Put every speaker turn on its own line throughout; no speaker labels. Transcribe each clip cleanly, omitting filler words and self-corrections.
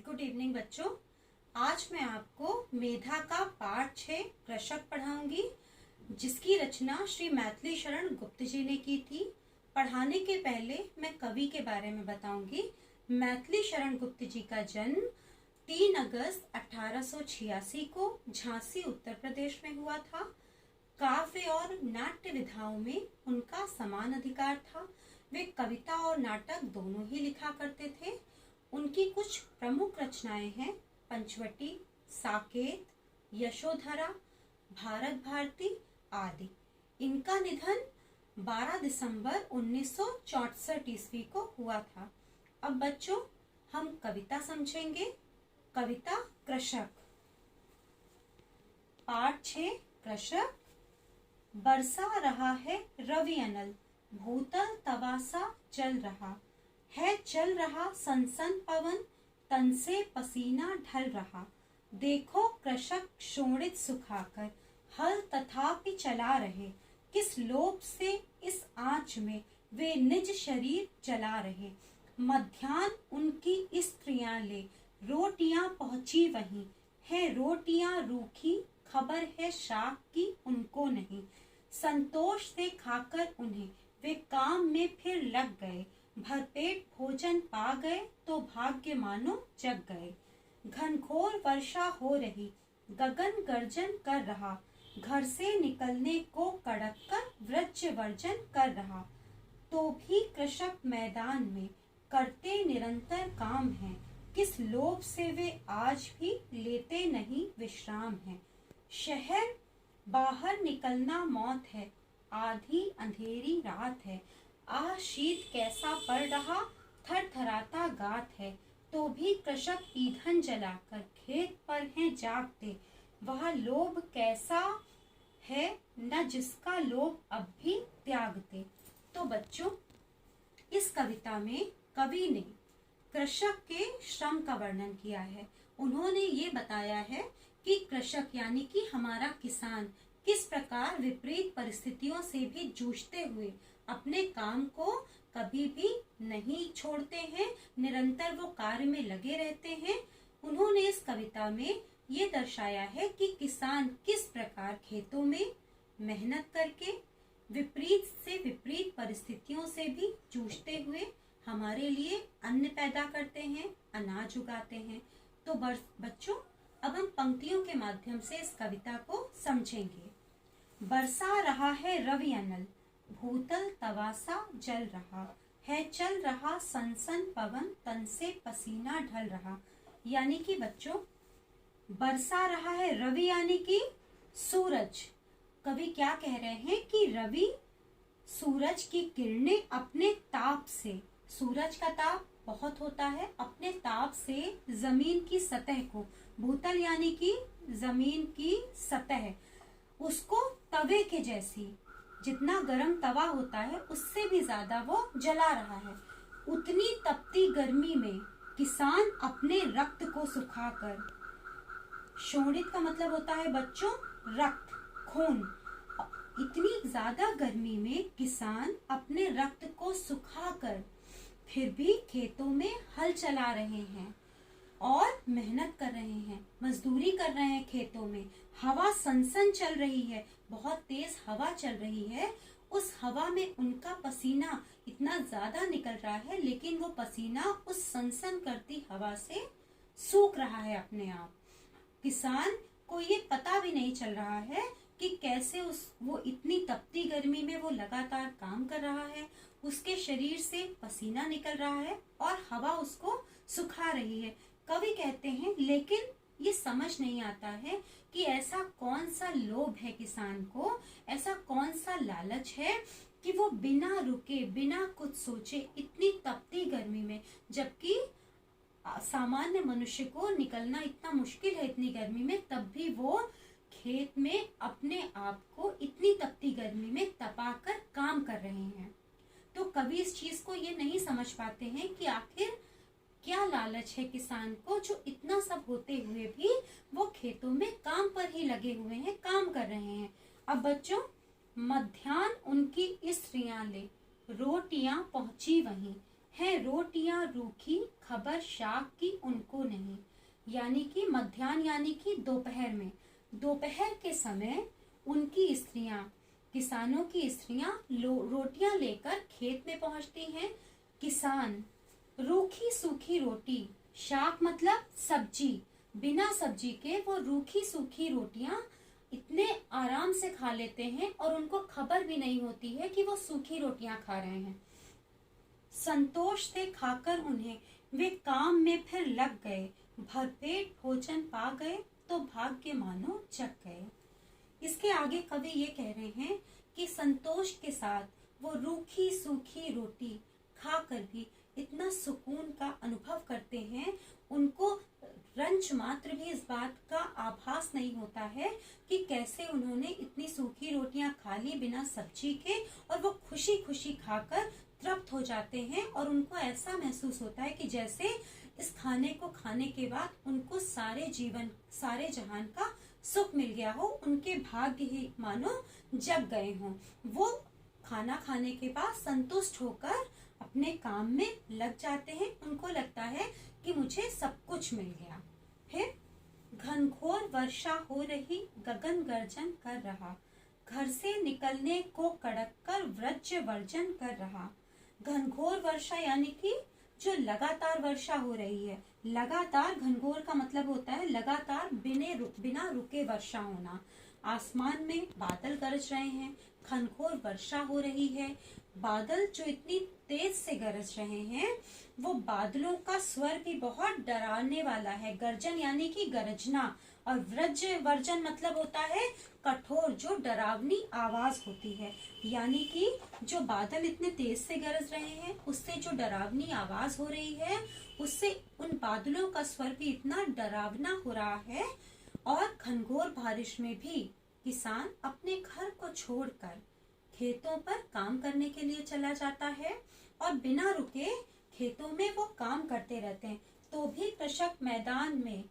Good evening बच्चों। आज मैं आपको मेधा का पाठ 6 कृषक पढ़ाऊंगी, जिसकी रचना श्री मैथिली शरण गुप्त जी ने की थी। पढ़ाने के पहले मैं कवि के बारे में बताऊंगी। मैथिली शरण गुप्त जी का जन्म 3 अगस्त 1886 को झांसी उत्तर प्रदेश में हुआ था। काव्य और नाट्य विधाओं में उनका समान अधिकार था। वे कविता और नाटक दोनों ही लिखा करते थे। उनकी कुछ प्रमुख रचनाएं हैं पंचवटी, साकेत, यशोधरा, भारत भारती आदि। इनका निधन 12 दिसंबर 1964 ईस्वी को हुआ था। अब बच्चों हम कविता समझेंगे। कविता कृषक। पाठ 6 कृषक। बरसा रहा है रवि अनल, भूतल तवासा चल रहा है, चल रहा सनसन पवन, तन से पसीना ढल रहा। देखो कृषक शोणित सुखाकर, हल तथापि चला रहे, किस लोभ से इस आंच में वे निज शरीर जला रहे। मध्याह्न उनकी स्त्रियां ले, रोटियां पहुंची वहीं, है रोटियां रूखी, खबर है शाख की उनको नहीं। संतोष से खाकर उन्हें वे काम में फिर लग गए, भरपेट भोजन पा गए तो भाग्य मानो जग गए। घनघोर वर्षा हो रही, गगन गर्जन कर रहा, घर से निकलने को कड़क कर वृक्ष वर्जन कर रहा। तो भी कृषक मैदान में करते निरंतर काम है, किस लोभ से वे आज भी लेते नहीं विश्राम है। शहर बाहर निकलना मौत है, आधी अंधेरी रात है, आह शीत कैसा पड़ रहा, थर थराता गात है। तो भी कृषक ईंधन जलाकर खेत पर हैं जागते, वह लोभ कैसा है न जिसका लोभ अब भी त्यागते। तो बच्चों इस कविता में कवि ने कृषक के श्रम का वर्णन किया है। उन्होंने ये बताया है कि कृषक यानी कि हमारा किसान किस प्रकार विपरीत परिस्थितियों से भी जूझते हुए अपने काम को कभी भी नहीं छोड़ते हैं, निरंतर वो कार्य में लगे रहते हैं। उन्होंने इस कविता में ये दर्शाया है कि किसान किस प्रकार खेतों में मेहनत करके विपरीत से विपरीत परिस्थितियों से भी जूझते हुए हमारे लिए अन्न पैदा करते हैं, अनाज उगाते हैं। तो बच्चों अब हम पंक्तियों के माध्यम से इस कविता को समझेंगे। बरसा रहा है रवि अनल, भूतल तवासा जल रहा है, चल रहा सनसन पवन, तन से पसीना ढल रहा। यानी कि बच्चों बरसा रहा है रवि यानी कि सूरज। कवि क्या कह रहे हैं कि रवि सूरज की किरणें अपने ताप से, सूरज का ताप बहुत होता है, अपने ताप से जमीन की सतह को, भूतल यानी कि जमीन की सतह, उसको तवे के जैसी, जितना गर्म तवा होता है उससे भी ज्यादा वो जला रहा है। उतनी तपती गर्मी में किसान अपने रक्त को सुखाकर, शोणित का मतलब होता है बच्चों रक्त, खून। इतनी ज्यादा गर्मी में किसान अपने रक्त को सुखाकर फिर भी खेतों में हल चला रहे हैं और मेहनत कर रहे हैं, मजदूरी कर रहे हैं खेतों में। हवा सनसन चल रही है, बहुत तेज हवा चल रही है। उस हवा में उनका पसीना इतना ज्यादा निकल रहा है, लेकिन वो पसीना उस सनसन करती हवा से सूख रहा है अपने आप। किसान को ये पता भी नहीं चल रहा है कि कैसे वो इतनी तपती गर्मी में वो लगातार काम कर रहा है, उसके शरीर से पसीना निकल रहा है और हवा उसको सुखा रही है। कवि कहते हैं लेकिन ये समझ नहीं आता है कि ऐसा कौन सा लोभ है किसान को, ऐसा कौन सा लालच है कि वो बिना रुके बिना कुछ सोचे इतनी तपती गर्मी में, जबकि सामान्य मनुष्य को निकलना इतना मुश्किल है इतनी गर्मी में, तब भी वो खेत में अपने आप को इतनी तपती गर्मी में तपाकर काम कर रहे हैं। तो कवि इस चीज को ये नहीं समझ पाते हैं कि आखिर क्या लालच है किसान को, जो इतना सब होते हुए भी वो खेतों में काम पर ही लगे हुए हैं, काम कर रहे हैं। अब बच्चों मध्याह्न उनकी स्त्रियां ले, रोटियां पहुंची वहीं, है रोटियां रूखी, खबर शाख की उनको नहीं। यानी कि मध्याह्न यानी कि दोपहर में, दोपहर के समय उनकी स्त्रियां, किसानों की स्त्रियां रोटियां लेकर खेत में पहुंचती हैं। किसान रूखी सूखी रोटी, शाक मतलब सब्जी, बिना सब्जी के वो रूखी सूखी रोटियां इतने आराम से खा लेते हैं और उनको खबर भी नहीं होती है कि वो सूखी रोटियां खा रहे हैं। संतोष से खाकर उन्हें वे काम में फिर लग गए, भरपेट भोजन पा गए तो भाग्य मानो जग गए। इसके आगे कवि ये कह रहे हैं कि संतोष के साथ वो रूखी सूखी रोटी खाकर भी इतना सुकून का अनुभव करते हैं, उनको रंच मात्र भी इस बात का आभास नहीं होता है कि कैसे उन्होंने इतनी सूखी रोटियां खा ली बिना सब्जी के, और वो खुशी खुशी खाकर तृप्त हो जाते हैं और उनको ऐसा महसूस होता है कि जैसे इस खाने को खाने के बाद उनको सारे जीवन सारे जहान का सुख मिल गया हो, उनके भाग्य ही मानो जग गए हों। वो खाना खाने के बाद संतुष्ट होकर अपने काम में लग जाते हैं, उनको लगता है कि मुझे सब कुछ मिल गया। फिर घनघोर वर्षा हो रही, गगन गर्जन कर रहा, घर से निकलने को कड़क कर व्रज वर्जन कर रहा। घनघोर वर्षा यानी कि जो लगातार वर्षा हो रही है। लगातार, घनघोर का मतलब होता है लगातार बिना रुके वर्षा होना। आसमान में बादल गरज रहे हैं, घनघोर वर्षा हो रही है। बादल जो इतनी तेज से गरज रहे हैं, वो बादलों का स्वर भी बहुत डराने वाला है। गर्जन यानी कि गरजना, और व्रज वर्जन मतलब होता है कठोर, जो डरावनी आवाज होती है। यानी कि जो बादल इतने तेज से गरज रहे हैं, उससे जो डरावनी आवाज हो रही है, उससे उन बादलों का स्वर भी इतना डरावना हो रहा है। और घनघोर बारिश में भी किसान अपने घर को छोड़कर खेतों पर काम करने के लिए चला जाता है और बिना रुके खेतों में वो काम करते रहते हैं। तो भी कृषक मैदान में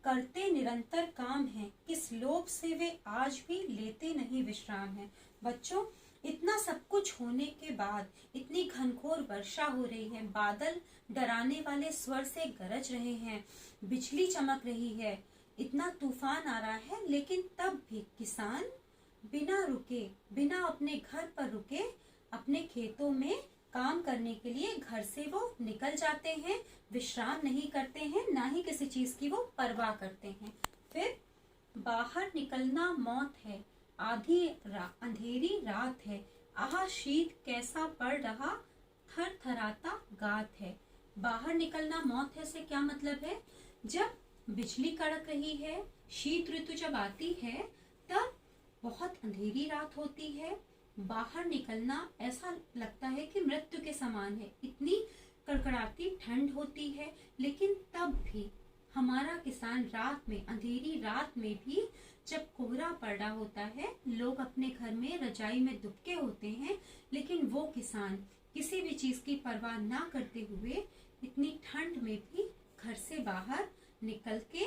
करते निरंतर काम है, किस लोभ से वे आज भी लेते नहीं विश्राम है। बच्चों, इतना सब कुछ होने के बाद इतनी घनघोर वर्षा हो रही है, बादल डराने वाले स्वर से गरज रहे हैं, बिजली चमक रही है, इतना तूफान आ रहा है, लेकिन तब भी किसान बिना रुके, बिना अपने घर पर रुके, अपने खेतों में काम करने के लिए घर से वो निकल जाते हैं, विश्राम नहीं करते हैं, ना ही किसी चीज की वो परवाह करते हैं। फिर बाहर निकलना मौत है, अंधेरी रात है, आह शीत कैसा पड़ रहा, थर थराता गात है। बाहर निकलना मौत है से क्या मतलब है? जब बिजली कड़क रही है, शीत ऋतु जब आती है, तब बहुत अंधेरी रात होती है, बाहर निकलना ऐसा लगता है कि मृत्यु के समान है, इतनी कड़कड़ाती ठंड होती है। लेकिन तब भी हमारा किसान रात में, अंधेरी रात में भी, जब कोहरा पड़ रहा होता है, लोग अपने घर में रजाई में दुबके होते हैं, लेकिन वो किसान किसी भी चीज की परवाह ना करते हुए इतनी ठंड में भी घर से बाहर निकल के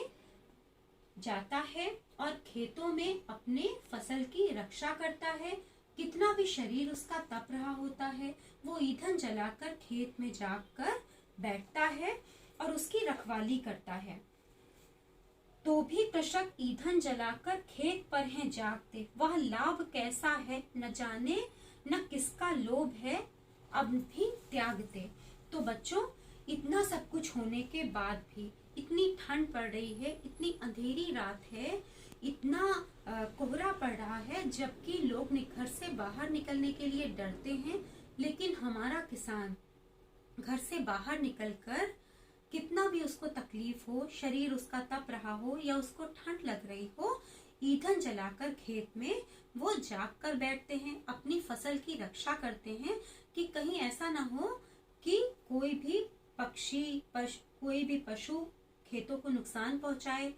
जाता है और खेतों में अपने फसल की रक्षा करता है। कितना भी शरीर उसका तप रहा होता है, वो ईंधन जलाकर खेत में जाकर बैठता है और उसकी रखवाली करता है। तो भी कृषक ईंधन जलाकर खेत पर हैं जागते, वह लाभ कैसा है न जाने, न किसका लोभ है अब भी त्यागते। तो बच्चों, इतना सब कुछ होने के बाद भी इतनी ठंड पड़ रही है, इतनी अंधेरी रात है, इतना कोहरा पड़ रहा है, जबकि लोग घर से बाहर निकलने के लिए डरते हैं, लेकिन हमारा किसान घर से बाहर निकलकर कितना भी उसको तकलीफ हो, शरीर उसका तप रहा हो या उसको ठंड लग रही हो, ईंधन जलाकर खेत में वो जाग कर बैठते हैं, अपनी फसल की रक्षा करते हैं कि कहीं ऐसा ना हो कि कोई भी पक्षी कोई भी पशु खेतों को नुकसान पहुंचाए।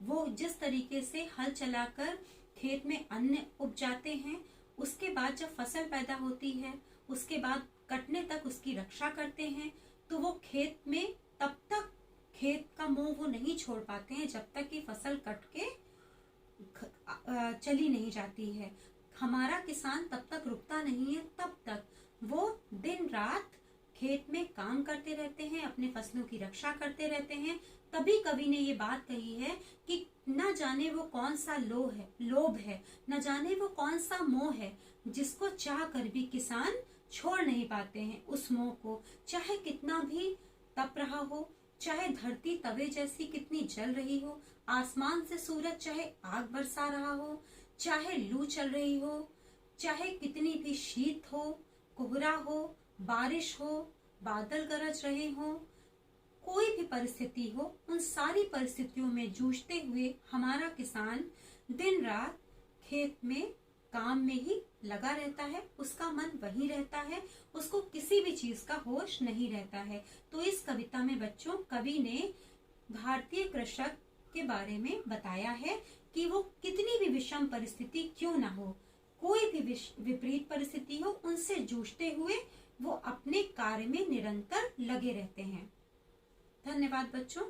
वो जिस तरीके से हल चलाकर खेत में अन्न उपजाते हैं, उसके बाद जब फसल पैदा होती है, उसके बाद कटने तक उसकी रक्षा करते हैं, तो वो खेत में तब तक खेत का मोह वो नहीं छोड़ पाते हैं जब तक कि फसल कट के चली नहीं जाती है। हमारा किसान तब तक रुकता नहीं है, तब तक वो दिन रात खेत में काम करते रहते हैं, अपने फसलों की रक्षा करते रहते हैं। तभी कवि ने ये बात कही है कि न जाने वो कौन सा लोभ है, न जाने वो कौन सा मोह है, जिसको चाह कर भी किसान छोड़ नहीं पाते हैं उस मोह को। चाहे कितना भी तप रहा हो, चाहे धरती तवे जैसी कितनी जल रही हो, आसमान से सूरज चाहे आग बरसा रहा हो, चाहे लू चल रही हो, चाहे कितनी भी शीत हो, कोहरा हो, बारिश हो, बादल गरज रहे हो, कोई भी परिस्थिति हो, उन सारी परिस्थितियों में जूझते हुए हमारा किसान दिन रात खेत में काम में ही लगा रहता है। उसका मन वहीं रहता है, उसको किसी भी चीज का होश नहीं रहता है। तो इस कविता में बच्चों कवि ने भारतीय कृषक के बारे में बताया है कि वो कितनी भी विषम परिस्थिति क्यों ना हो, कोई भी विपरीत परिस्थिति हो, उनसे जूझते हुए वो अपने कार्य में निरंतर लगे रहते हैं। धन्यवाद बच्चों।